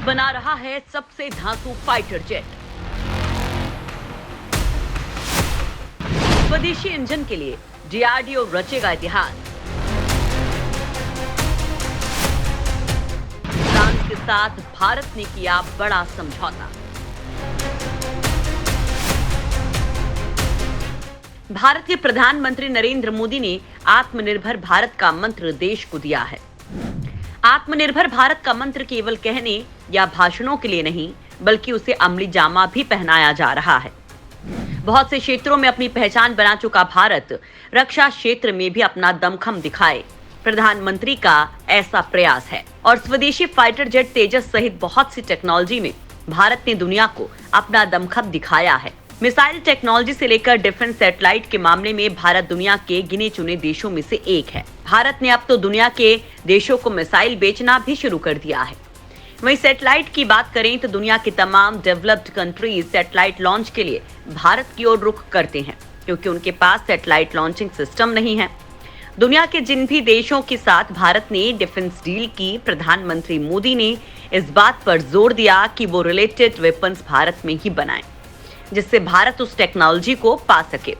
बना रहा है सबसे धांसू फाइटर जेट। स्वदेशी इंजन के लिए डीआरडीओ रचेगा इतिहास। फ्रांस के साथ भारत ने किया बड़ा समझौता। भारत के प्रधानमंत्री नरेंद्र मोदी ने आत्मनिर्भर भारत का मंत्र देश को दिया है। आत्मनिर्भर भारत का मंत्र केवल कहने या भाषणों के लिए नहीं, बल्कि उसे अमली जामा भी पहनाया जा रहा है। बहुत से क्षेत्रों में अपनी पहचान बना चुका भारत रक्षा क्षेत्र में भी अपना दमखम दिखाए, प्रधानमंत्री का ऐसा प्रयास है। और स्वदेशी फाइटर जेट तेजस सहित बहुत सी टेक्नोलॉजी में भारत ने दुनिया को अपना दमखम दिखाया है। मिसाइल टेक्नोलॉजी से लेकर डिफेंस सैटेलाइट के मामले में भारत दुनिया के गिने चुने देशों में से एक है। भारत ने अब तो दुनिया के देशों को मिसाइल बेचना भी शुरू कर दिया है। वहीं सैटेलाइट की बात करें तो दुनिया की तमाम डेवलप्ड कंट्रीज सैटेलाइट लॉन्च के लिए भारत की ओर रुख करते हैं, क्योंकि उनके पास सैटेलाइट लॉन्चिंग सिस्टम नहीं है। दुनिया के जिन भी देशों के साथ भारत ने डिफेंस डील की, प्रधानमंत्री मोदी ने इस बात पर जोर दिया कि वो रिलेटेड वेपन्स भारत में ही बनाएं, जिससे भारत उस टेक्नोलॉजी को पा सके।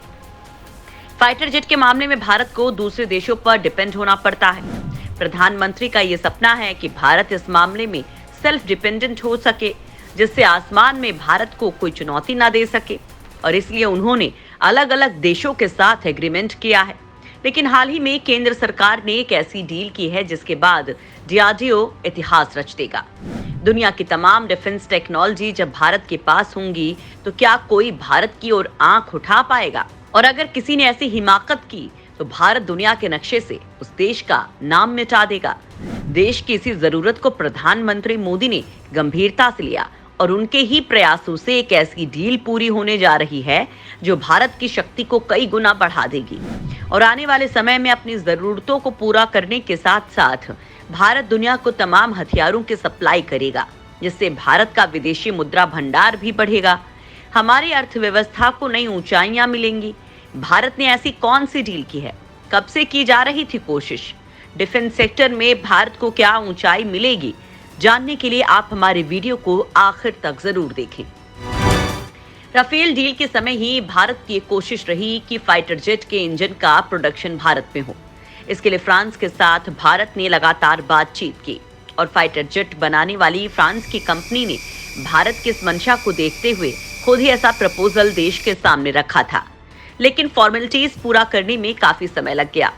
फाइटर जेट के मामले में भारत को दूसरे देशों पर डिपेंड होना पड़ता है। प्रधानमंत्री का ये सपना है कि भारत इस मामले में सेल्फ डिपेंडेंट हो सके, जिससे आसमान में भारत को कोई चुनौती ना दे सके, और इसलिए उन्होंने अलग अलग देशों के साथ एग्रीमेंट किया है। लेकिन हाल ही में केंद्र सरकार ने एक ऐसी डील की है जिसके बाद डीआरडीओ इतिहास रच देगा। दुनिया की तमाम डिफेंस टेक्नोलॉजी जब भारत के पास होंगी तो क्या कोई भारत की ओर आंख उठा पाएगा? और अगर किसी ने ऐसी हिमाकत की तो भारत दुनिया के नक्शे से उस देश का नाम मिटा देगा। देश की इसी जरूरत को प्रधानमंत्री मोदी ने गंभीरता से लिया और उनके ही प्रयासों से एक ऐसी डील पूरी होने जा रही है जो भारत की शक्ति को कई गुना बढ़ा देगी और आने वाले समय में अपनी जरूरतों को पूरा करने के साथ साथ भारत दुनिया को तमाम हथियारों की सप्लाई करेगा, जिससे भारत का विदेशी मुद्रा भंडार भी बढ़ेगा। हमारी अर्थव्यवस्था को नई ऊंचाइयां मिलेंगी। भारत ने ऐसी कौन सी डील की है? कब से की जा रही थी कोशिश? डिफेंस सेक्टर में भारत को क्या ऊंचाई मिलेगी? जानने के लिए आप हमारे वीडियो को आखिर तक जरूर देखें। राफेल डील के समय ही भारत की कोशिश रही कि फाइटर जेट के इंजन का प्रोडक्शन भारत में हो। इसके लिए फ्रांस के साथ भारत ने लगातार बातचीत की और फाइटर जेट बनाने वाली फ्रांस की कंपनी ने भारत की इस मंशा को देखते हुए खुद ही ऐसा प्रपोजल देश के सामने रखा था। लेकिन फॉर्मेलिटीज पूरा करने में काफी समय लग गया।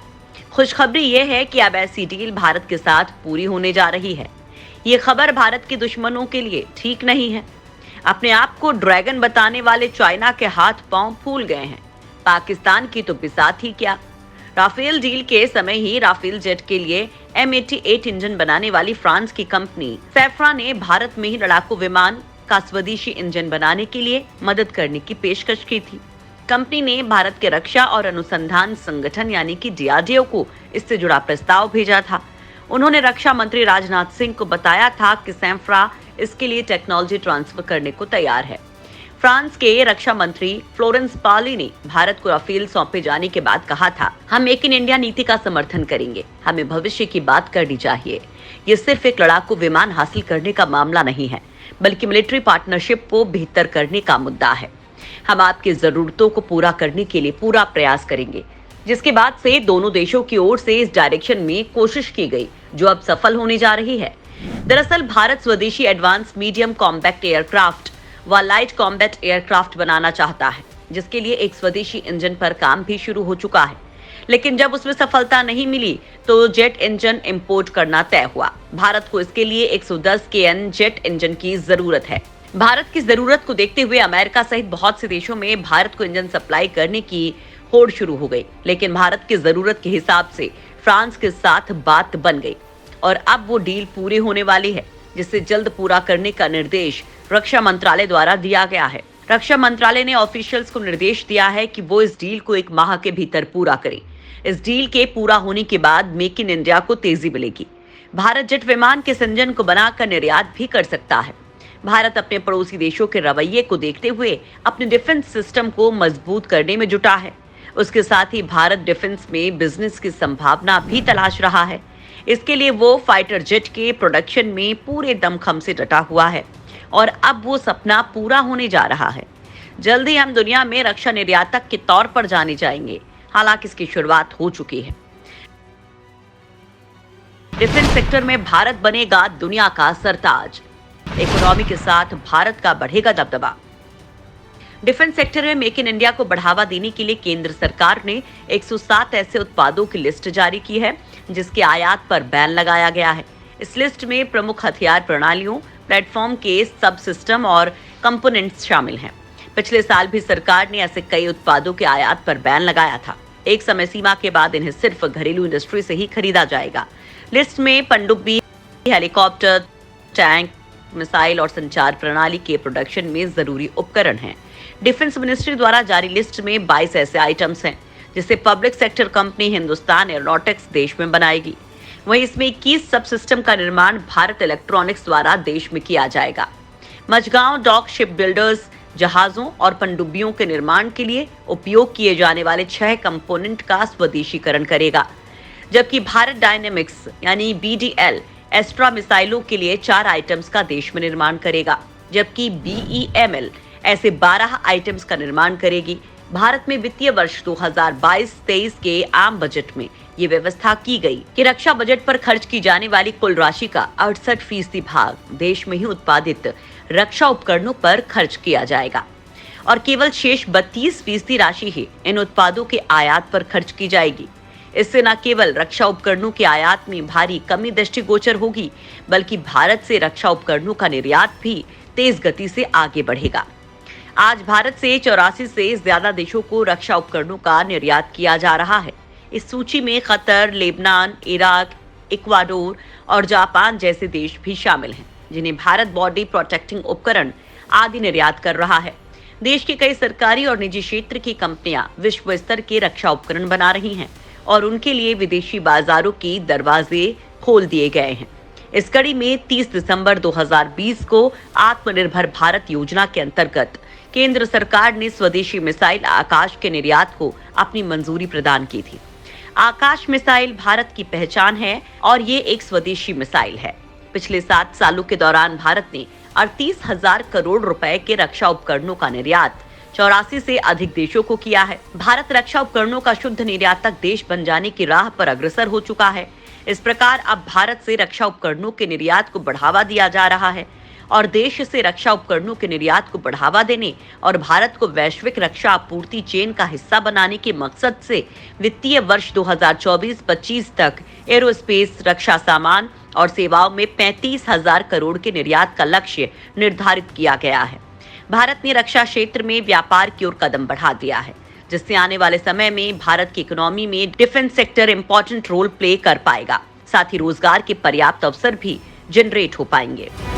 खुशखबरी यह है कि अब ऐसी डील भारत के साथ पूरी होने जा रही है। ये खबर भारत के दुश्मनों के लिए ठीक नहीं है। अपने आप को ड्रैगन बताने वाले चाइना के हाथ पांव फूल गए हैं। पाकिस्तान की तो बिसात ही क्या। राफेल डील के समय ही राफेल जेट के लिए M88 इंजन बनाने वाली फ्रांस की कंपनी सैफ्रा ने भारत में ही लड़ाकू विमान का स्वदेशी इंजन बनाने के लिए मदद करने की पेशकश की थी। कंपनी ने भारत के रक्षा और अनुसंधान संगठन यानी कि डीआरडीओ को इससे जुड़ा प्रस्ताव भेजा था। उन्होंने रक्षा मंत्री राजनाथ सिंह को बताया था कि सैफ्रा इसके लिए टेक्नोलॉजी ट्रांसफर करने को तैयार है। फ्रांस के रक्षा मंत्री फ्लोरेंस पार्ली ने भारत को राफेल सौंपे जाने के बाद कहा था, हम मेक इन इंडिया नीति का समर्थन करेंगे। हमें भविष्य की बात करनी चाहिए। ये सिर्फ एक लड़ाकू विमान हासिल करने का मामला नहीं है, बल्कि मिलिट्री पार्टनरशिप को बेहतर करने का मुद्दा है। हम आपकी जरूरतों को पूरा करने के लिए पूरा प्रयास करेंगे। जिसके बाद से दोनों देशों की ओर से इस डायरेक्शन में कोशिश की गई, जो अब सफल होने जा रही है। दरअसल भारत स्वदेशी एडवांस मीडियम कॉम्बैक्ट एयरक्राफ्ट व लाइट कॉम्बैट एयरक्राफ्ट बनाना चाहता है, जिसके लिए एक स्वदेशी इंजन पर काम भी शुरू हो चुका है। लेकिन जब उसमें सफलता नहीं मिली तो जेट इंजन इंपोर्ट करना तय हुआ। भारत को इसके लिए 110 KN जेट इंजन की जरूरत है। भारत की जरूरत को देखते हुए अमेरिका सहित बहुत से देशों में भारत को इंजन सप्लाई करने की होड़ शुरू हो गई। लेकिन भारत की जरूरत के हिसाब से फ्रांस के साथ बात बन गई और अब वो डील पूरी होने वाली है, जिसे जल्द पूरा करने का निर्देश रक्षा मंत्रालय द्वारा दिया गया है। रक्षा मंत्रालय ने ऑफिशियल्स को निर्देश दिया है कि वो इस डील को 1 माह के भीतर पूरा करें। इस डील के पूरा होने के बाद मेक इन इंडिया को तेजी मिलेगी। भारत जेट विमान के इंजन को बनाकर निर्यात भी कर सकता है। भारत अपने पड़ोसी देशों के रवैये को देखते हुए अपने डिफेंस सिस्टम को मजबूत करने में जुटा है। उसके साथ ही भारत डिफेंस में बिजनेस की संभावना भी तलाश रहा है। इसके लिए वो फाइटर जेट के प्रोडक्शन में पूरे दमखम से डटा हुआ है और अब वो सपना पूरा होने जा रहा है। जल्द ही हम दुनिया में रक्षा निर्यातक के तौर पर जाने जाएंगे। हालांकि इसकी शुरुआत हो चुकी है। डिफेंस सेक्टर में भारत बनेगा दुनिया का सरताज। इकोनॉमी के साथ भारत का बढ़ेगा दबदबा। डिफेंस सेक्टर में मेक इन इंडिया को बढ़ावा देने के लिए केंद्र सरकार ने 107 ऐसे उत्पादों की लिस्ट जारी की है जिसके आयात पर बैन लगाया गया है। इस लिस्ट में प्रमुख हथियार प्रणालियों, प्लेटफॉर्म के सब सिस्टम और कंपोनेंट्स शामिल हैं। पिछले साल भी सरकार ने ऐसे कई उत्पादों के आयात पर बैन लगाया था। एक समय सीमा के बाद इन्हें सिर्फ घरेलू इंडस्ट्री से ही खरीदा जाएगा। लिस्ट में पनडुब्बी, हेलीकॉप्टर, टैंक, मिसाइल और संचार प्रणाली के प्रोडक्शन में जरूरी उपकरण हैं। डिफेंस मिनिस्ट्री द्वारा जारी लिस्ट में 22 ऐसे आइटम्स हैं जिसे public sector company Hindustan aeronautics देश में बनाएगी। वहीं इसमें 21 सब सिस्टम का निर्माण भारत इलेक्ट्रॉनिक्स द्वारा देश में किया जाएगा। मझगांव डॉक शिप बिल्डर्स जहाजों और पनडुब्बियों के निर्माण के लिए उपयोग किए जाने वाले 6 कंपोनेंट का स्वदेशीकरण करेगा, जबकि भारत डायनेमिक्स यानी BDL एस्ट्रा मिसाइलों के लिए 4 आइटम्स का देश में निर्माण करेगा, जबकि BEML ऐसे 12 आइटम्स का निर्माण करेगी। भारत में वित्तीय वर्ष 2022-23 के आम बजट में ये व्यवस्था की गई कि रक्षा बजट पर खर्च की जाने वाली कुल राशि का 68% भाग देश में ही उत्पादित रक्षा उपकरणों पर खर्च किया जाएगा और केवल शेष 32% राशि ही इन उत्पादों के आयात पर खर्च की जाएगी। इससे न केवल रक्षा उपकरणों के आयात में भारी कमी दृष्टिगोचर होगी, बल्कि भारत से रक्षा उपकरणों का निर्यात भी तेज गति से आगे बढ़ेगा। आज भारत से 84 से ज्यादा देशों को रक्षा उपकरणों का निर्यात किया जा रहा है। इस सूची में कतर, लेबनान, इराक, इक्वाडोर और जापान जैसे देश भी शामिल हैं, जिन्हें भारत बॉडी प्रोटेक्टिंग उपकरण आदि निर्यात कर रहा है। देश की कई सरकारी और निजी क्षेत्र की कंपनियां विश्व स्तर के रक्षा उपकरण बना रही हैं और उनके लिए विदेशी बाजारों के दरवाजे खोल दिए गए हैं। इस कड़ी में 30 दिसंबर 2020 को आत्मनिर्भर भारत योजना के अंतर्गत केंद्र सरकार ने स्वदेशी मिसाइल आकाश के निर्यात को अपनी मंजूरी प्रदान की थी। आकाश मिसाइल भारत की पहचान है और ये एक स्वदेशी मिसाइल है। पिछले 7 सालों के दौरान भारत ने 38,000 करोड़ रुपए के रक्षा उपकरणों का निर्यात 84 से अधिक देशों को किया है। भारत रक्षा उपकरणों का शुद्ध निर्यातक देश बन जाने की राह पर अग्रसर हो चुका है। इस प्रकार अब भारत से रक्षा उपकरणों के निर्यात को बढ़ावा दिया जा रहा है और देश से रक्षा उपकरणों के निर्यात को बढ़ावा देने और भारत को वैश्विक रक्षा आपूर्ति चेन का हिस्सा बनाने के मकसद से वित्तीय वर्ष 2024-25 तक एरोस्पेस, रक्षा सामान और सेवाओं में 35,000 करोड़ के निर्यात का लक्ष्य निर्धारित किया गया है। भारत ने रक्षा क्षेत्र में व्यापार की ओर कदम बढ़ा दिया है, जिससे आने वाले समय में भारत की इकोनॉमी में defence sector important role play कर पाएगा। साथ ही रोजगार के पर्याप्त अवसर भी जनरेट हो पाएंगे।